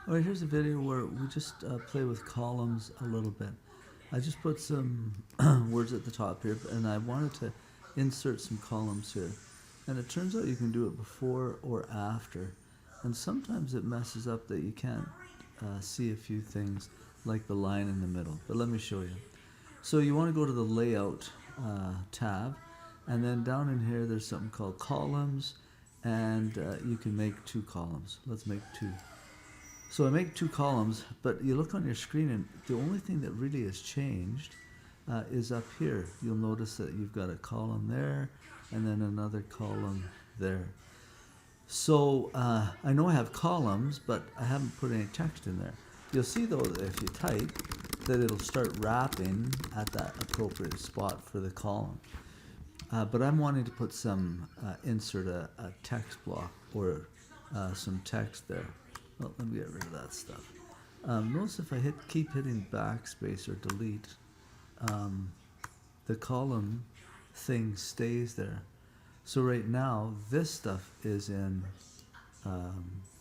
All right, here's a video where we just play with columns a little bit. I just put some words at the top here, and I wanted to insert some columns here. And it turns out you can do it before or after. And sometimes it messes up that you can't see a few things like the line in the middle. But let me show you. So you want to go to the Layout tab, and then down in here there's something called Columns, and you can make 2 columns. Let's make 2. So I make 2 columns, but you look on your screen and the only thing that really has changed is up here. You'll notice that you've got a column there and then another column there. So I know I have columns, but I haven't put any text in there. You'll see though that if you type that it'll start wrapping at that appropriate spot for the column. But I'm wanting to put some, insert a text block or some text there. Well, let me get rid of that stuff. Notice if I keep hitting backspace or delete, the column thing stays there. So right now, this stuff is in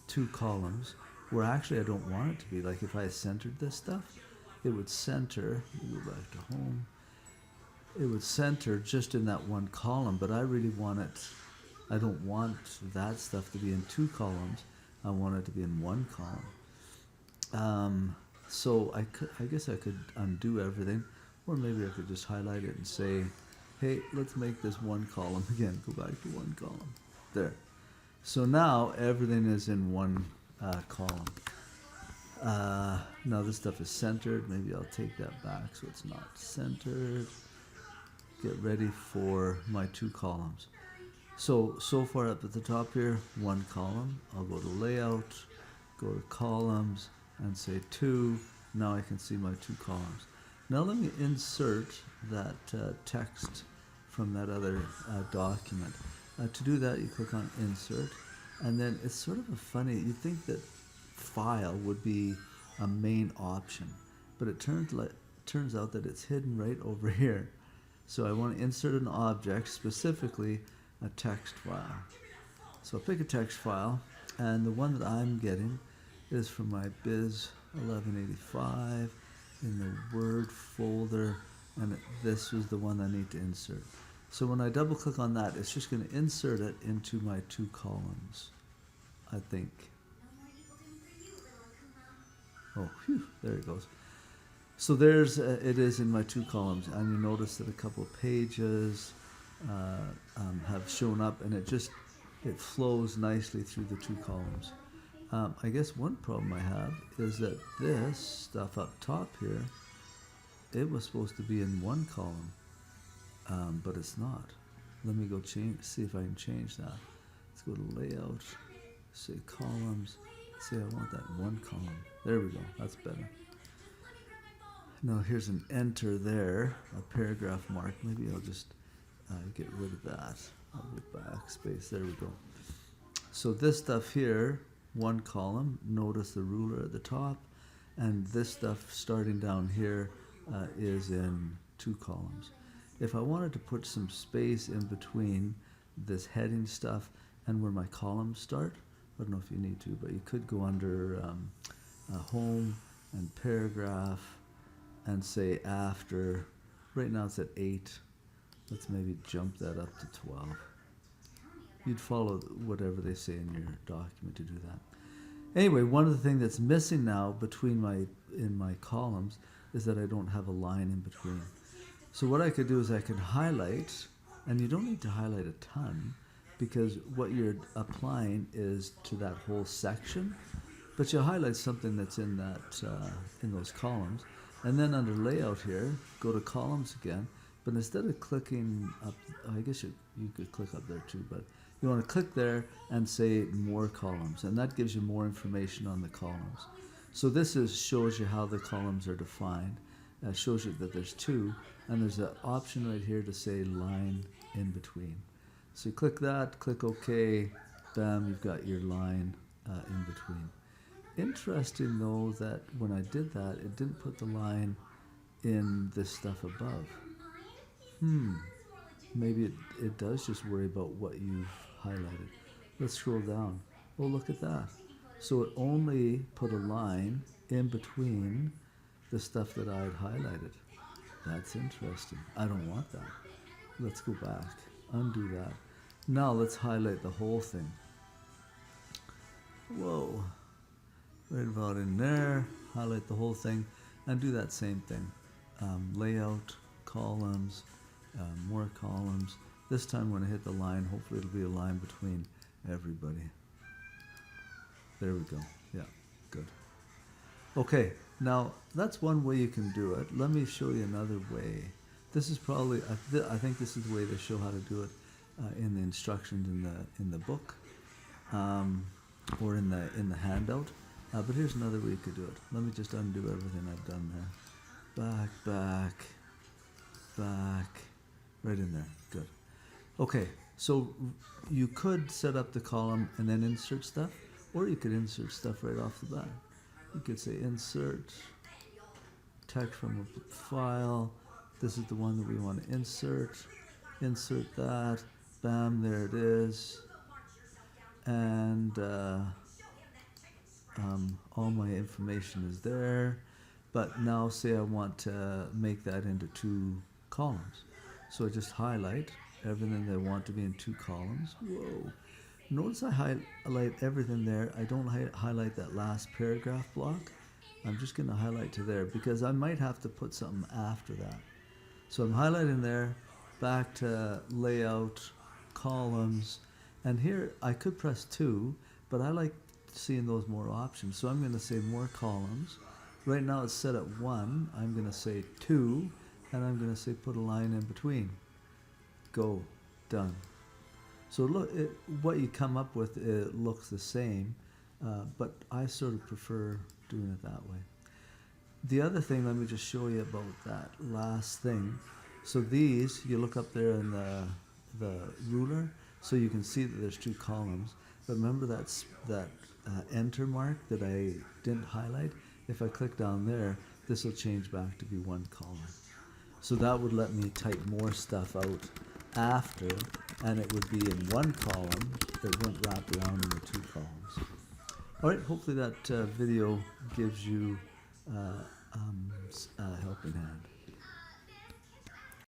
2 columns, where actually I don't want it to be. Like if I centered this stuff, it would center, let me go back to home, it would center just in that 1 column, but I really want it, I don't want that stuff to be in 2 columns. I want it to be in 1 column. So I guess I could undo everything, or maybe I could just highlight it and say, hey, let's make this 1 column again. Go back to 1 column. There. So now everything is in 1 column. Now this stuff is centered. Maybe I'll take that back so it's not centered. Get ready for my 2 columns. So far up at the top here, 1 column. I'll go to Layout, go to Columns, and say 2. Now I can see my 2 columns. Now let me insert that text from that other document. To do that, you click on Insert, and then it's sort of a funny, you'd think that File would be a main option, but it turns out that it's hidden right over here. So I want to insert an object, specifically a text file. So I'll pick a text file, and the one that I'm getting is from my BUS1185 in the Word folder, and this was the one I need to insert. So when I double click on that, it's just going to insert it into my 2 columns, I think. Oh, phew, there it goes. So there's, it is in my 2 columns, and you notice that a couple of pages have shown up, and it flows nicely through the 2 columns. I guess one problem I have is that this stuff up top here, it was supposed to be in 1 column, but it's not. Let me go see if I can change that. Let's go to Layout, say Columns, say I want that in 1 column. There we go, that's better. Now here's an enter there, a paragraph mark. Maybe I'll just get rid of that. I'll go backspace, there we go. So this stuff here, 1 column, notice the ruler at the top, and this stuff starting down here is in 2 columns. If I wanted to put some space in between this heading stuff and where my columns start, I don't know if you need to, but you could go under Home and Paragraph and say after. Right now it's at 8. Let's maybe jump that up to 12. You'd follow whatever they say in your document to do that. Anyway, one of the things that's missing now in my columns is that I don't have a line in between. So what I could do is I could highlight, and you don't need to highlight a ton, because what you're applying is to that whole section, but you'll highlight something that's in that in those columns, and then under Layout here, go to Columns again, but instead of clicking up, I guess you could click up there too, but you want to click there and say More Columns, and that gives you more information on the columns. So this shows you how the columns are defined. Shows you that there's 2, and there's an option right here to say Line in Between. So you click that, click OK, bam, you've got your line in between. Interesting though that when I did that, it didn't put the line in this stuff above. Maybe it does just worry about what you've highlighted. Let's scroll down. Oh, look at that. So it only put a line in between the stuff that I'd highlighted. That's interesting. I don't want that. Let's go back, undo that. Now let's highlight the whole thing. Whoa, right about in there, highlight the whole thing, and do that same thing. Layout, columns, more columns. This time when I hit the line, hopefully it'll be a line between everybody. There we go. Yeah, good. Okay, now that's one way you can do it. Let me show you another way. This is probably, I think this is the way they show how to do it in the instructions in the book or in the handout. But here's another way you could do it. Let me just undo everything I've done there. Back, right in there. Good. Okay, so you could set up the column and then insert stuff, or you could insert stuff right off the bat. You could say insert text from a file. This is the one that we want to insert. Insert that. Bam, there it is. And all my information is there. But now say I want to make that into 2 columns. So I just highlight everything that I want to be in 2 columns. Whoa. Notice I highlight everything there. I don't highlight that last paragraph block. I'm just going to highlight to there because I might have to put something after that. So I'm highlighting there, back to layout, columns, and here I could press 2, but I like seeing those more options. So I'm going to say more columns. Right now it's set at 1. I'm going to say 2, and I'm going to say put a line in between. Go. Done. So look, what you come up with, it looks the same, but I sort of prefer doing it that way. The other thing, let me just show you about that last thing. So these, you look up there in the ruler, so you can see that there's 2 columns. But remember that enter mark that I didn't highlight? If I click down there, this will change back to be 1 column. So that would let me type more stuff out after, and it would be in 1 column. It wouldn't wrap around in the 2 columns. All right, hopefully that video gives you a helping hand.